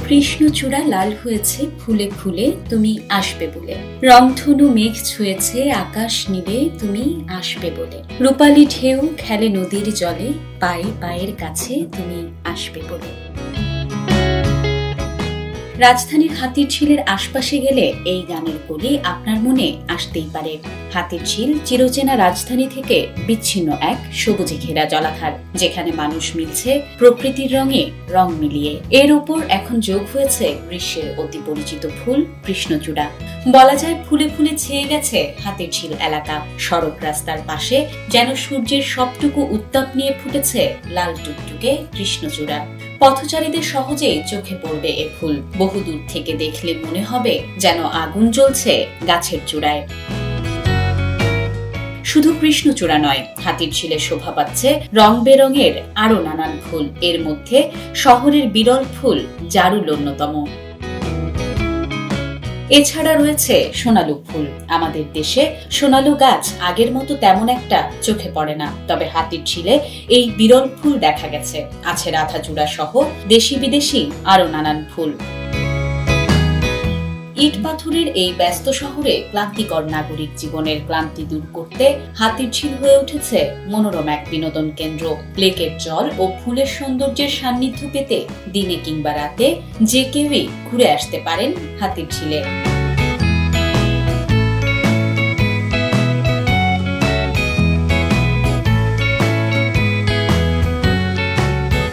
কৃষ্ণচূড়া লাল হয়েছে ফুলে ফুলে তুমি আসবে বলে, রংধনু মেঘ ছুঁয়েছে আকাশ নীলে তুমি আসবে বলে, রূপালী ঢেউ খেলে নদীর জলে পায়ে পায়ের কাছে তুমি আসবে বলে। রাজধানীর হাতিরঝিলের আশপাশে গেলে এই গানের কলি আপনার মনে আসতেই পারে। হাতিরঝিল চিরচেনা রাজধানী থেকে বিচ্ছিন্ন এক সবুজে ঘেরা জলাধার, যেখানে মানুষ মিলছে প্রকৃতির রঙে রং মিলিয়ে। এর উপর এখন যোগ হয়েছে গ্রীষ্মের অতি পরিচিত ফুল কৃষ্ণচূড়া। বলা যায় ফুলে ফুলে ছেয়ে গেছে হাতিরঝিল এলাকা। সড়ক রাস্তার পাশে যেন সূর্যের সবটুকু উত্তাপ নিয়ে ফুটেছে লাল টুকটুকে কৃষ্ণচূড়া। পথচারীদের সহজেই চোখে পড়বে এ ফুল। বহুদূর থেকে দেখলে মনে হবে যেন আগুন জ্বলছে গাছের চূড়ায়। শুধু কৃষ্ণচূড়া নয়, হাতিরঝিলে শোভা পাচ্ছে রং বেরঙের আরো নানান ফুল। এর মধ্যে শহরের বিরল ফুল জারুল অন্যতম। এছাড়া রয়েছে সোনালু ফুল। আমাদের দেশে সোনালু গাছ আগের মতো তেমন একটা চোখে পড়ে না, তবে হাতিরঝিলে এই বিরল ফুল দেখা গেছে। আছে রাধাচূড়া সহ দেশি বিদেশি আরো নানান ফুল। ইট পাথরের এই ব্যস্ত শহরে ক্লান্তিকর নাগরিক জীবনের ক্লান্তি দূর করতে হাতিরঝিল হয়ে উঠেছে মনোরম এক বিনোদন কেন্দ্র। লেকের জল ও ফুলের সৌন্দর্যের সান্নিধ্য পেতে দিনে কিংবা রাতে যে কেউই ঘুরে আসতে পারেন হাতিরঝিলে।